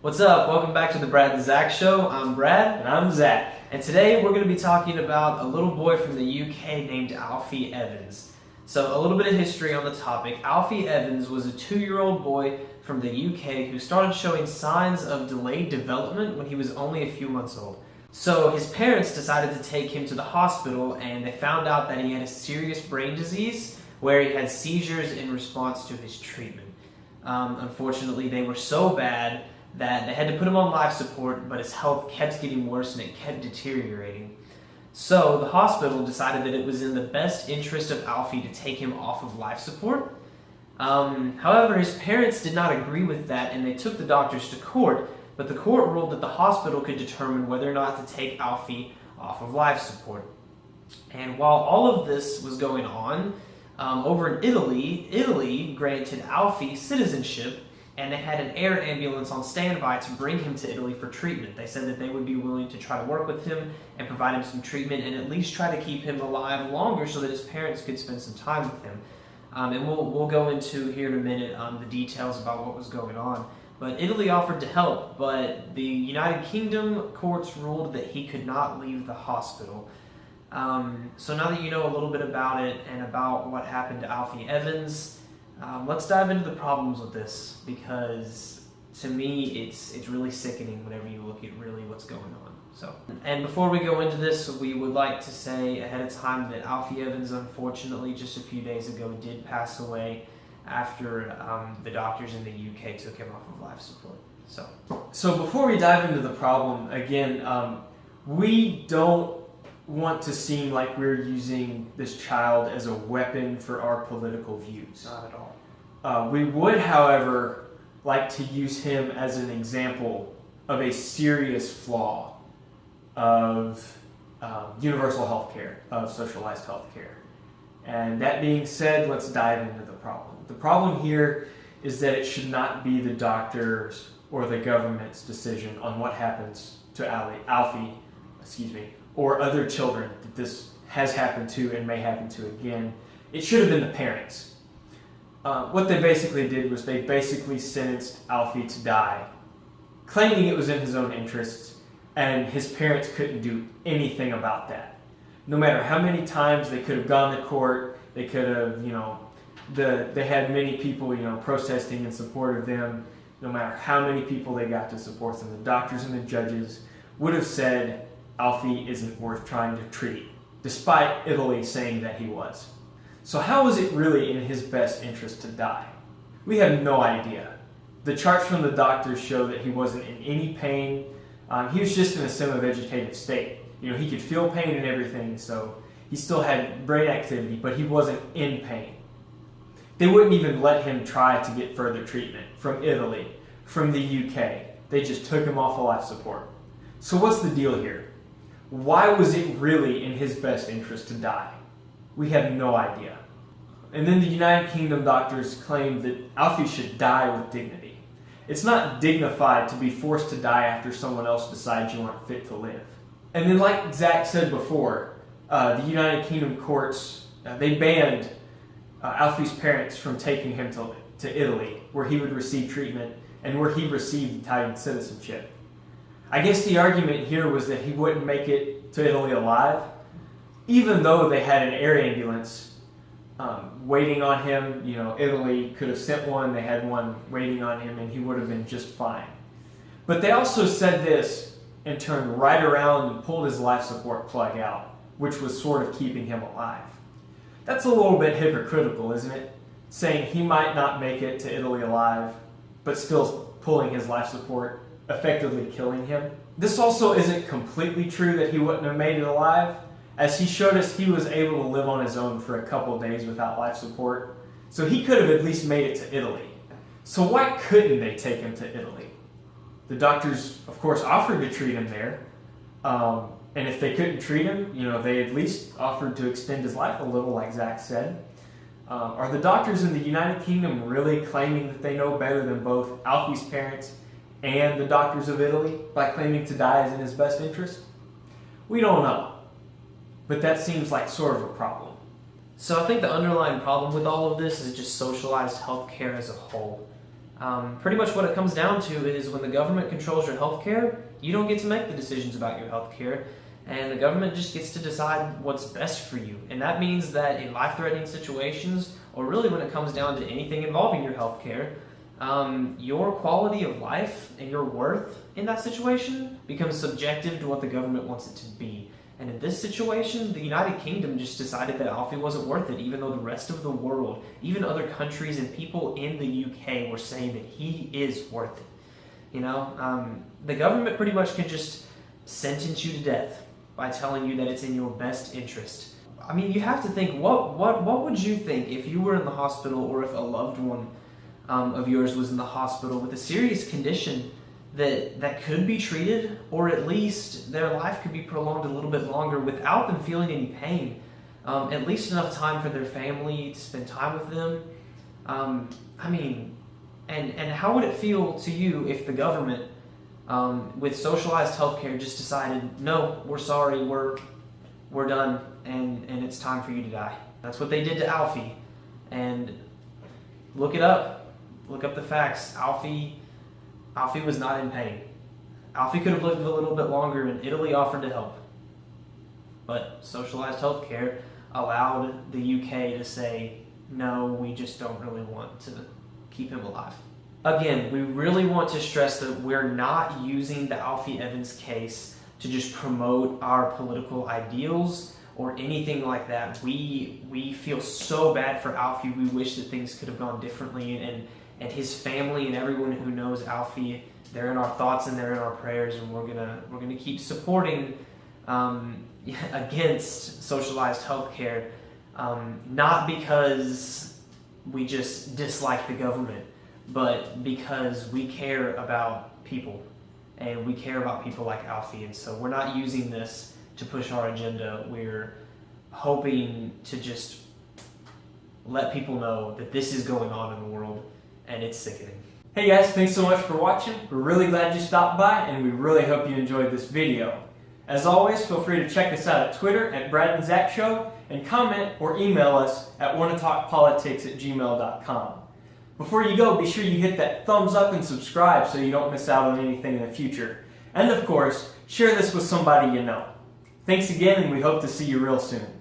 What's up? Welcome back to the Brad and Zach Show. I'm Brad. And I'm Zach. And today we're going to be talking about a little boy from the UK named Alfie Evans. So a little bit of history on the topic. Alfie Evans was a 2-year-old boy from the UK who started showing signs of delayed development when he was only a few months old. So his parents decided to take him to the hospital, and they found out that he had a serious brain disease where he had seizures in response to his treatment. Unfortunately, they were so bad that they had to put him on life support, but his health kept getting worse and it kept deteriorating. So the hospital decided that it was in the best interest of Alfie to take him off of life support. However, his parents did not agree with that, and they took the doctors to court, but the court ruled that the hospital could determine whether or not to take Alfie off of life support. And while all of this was going on, over in Italy granted Alfie citizenship, and they had an air ambulance on standby to bring him to Italy for treatment. They said that they would be willing to try to work with him and provide him some treatment and at least try to keep him alive longer so that his parents could spend some time with him. And we'll go into here in a minute the details about what was going on. But Italy offered to help, but the United Kingdom courts ruled that he could not leave the hospital. So now that you know a little bit about it and about what happened to Alfie Evans, let's dive into the problems with this, because to me it's really sickening whenever you look at really what's going on. And before we go into this, we would like to say ahead of time that Alfie Evans, unfortunately, just a few days ago did pass away after the doctors in the UK took him off of life support. So before we dive into the problem, again, we don't want to seem like we're using this child as a weapon for our political views. Not at all. We would, however, like to use him as an example of a serious flaw of universal health care, of socialized health care. And that being said, let's dive into the problem. The problem here is that it should not be the doctor's or the government's decision on what happens to Alfie, or other children that this has happened to and may happen to again. It should have been the parents. What they basically did was they basically sentenced Alfie to die, claiming it was in his own interests, and his parents couldn't do anything about that. No matter how many times they could have gone to court, they could have, they had many people, protesting in support of them. No matter how many people they got to support them, the doctors and the judges would have said Alfie isn't worth trying to treat, despite Italy saying that he was. So how was it really in his best interest to die? We have no idea. The charts from the doctors show that he wasn't in any pain. He was just in a semi-vegetative state. He could feel pain and everything, so he still had brain activity, but he wasn't in pain. They wouldn't even let him try to get further treatment from Italy, from the UK. They just took him off of life support. So what's the deal here? Why was it really in his best interest to die? We have no idea. And then the United Kingdom doctors claimed that Alfie should die with dignity. It's not dignified to be forced to die after someone else decides you aren't fit to live. And then, like Zach said before, the United Kingdom courts, they banned Alfie's parents from taking him to Italy, where he would receive treatment and where he received Italian citizenship. I guess the argument here was that he wouldn't make it to Italy alive, even though they had an air ambulance waiting on him. Italy could have sent one, they had one waiting on him, and he would have been just fine. But they also said this and turned right around and pulled his life support plug out, which was sort of keeping him alive. That's a little bit hypocritical, isn't it? Saying he might not make it to Italy alive, but still pulling his life support, effectively killing him. This also isn't completely true that he wouldn't have made it alive. As he showed us, he was able to live on his own for a couple of days without life support. So he could have at least made it to Italy. So why couldn't they take him to Italy? The doctors, of course, offered to treat him there. And if they couldn't treat him, they at least offered to extend his life a little, like Zach said. Are the doctors in the United Kingdom really claiming that they know better than both Alfie's parents and the doctors of Italy by claiming to die is in his best interest? We don't know. But that seems like sort of a problem. So I think the underlying problem with all of this is just socialized healthcare as a whole. Pretty much what it comes down to is when the government controls your health care, you don't get to make the decisions about your health care, and the government just gets to decide what's best for you. And that means that in life-threatening situations, or really when it comes down to anything involving your health care, your quality of life and your worth in that situation becomes subjective to what the government wants it to be. And in this situation, the United Kingdom just decided that Alfie wasn't worth it, even though the rest of the world, even other countries and people in the UK were saying that he is worth it. You know, the government pretty much can just sentence you to death by telling you that it's in your best interest. I mean, you have to think, what would you think if you were in the hospital, or if a loved one of yours was in the hospital with a serious condition that could be treated, or at least their life could be prolonged a little bit longer without them feeling any pain, at least enough time for their family to spend time with them. I mean, and how would it feel to you if the government, with socialized healthcare, just decided, no, we're sorry, we're done, and it's time for you to die? That's what they did to Alfie. And look it up. Look up the facts. Alfie was not in pain. Alfie could have lived a little bit longer, and Italy offered to help. But socialized healthcare allowed the UK to say, no, we just don't really want to keep him alive. Again, we really want to stress that we're not using the Alfie Evans case to just promote our political ideals or anything like that. We feel so bad for Alfie. We wish that things could have gone differently, and his family and everyone who knows Alfie, they're in our thoughts and they're in our prayers, and we're gonna keep supporting against socialized healthcare, not because we just dislike the government, but because we care about people, and we care about people like Alfie. And so we're not using this to push our agenda. We're hoping to just let people know that this is going on in the world, and it's sickening. Hey guys, thanks so much for watching. We're really glad you stopped by, and we really hope you enjoyed this video. As always, feel free to check us out at Twitter at Brad and Zach Show, and comment or email us at wannatalkpolitics@gmail.com. Before you go, be sure you hit that thumbs up and subscribe so you don't miss out on anything in the future. And of course, share this with somebody you know. Thanks again, and we hope to see you real soon.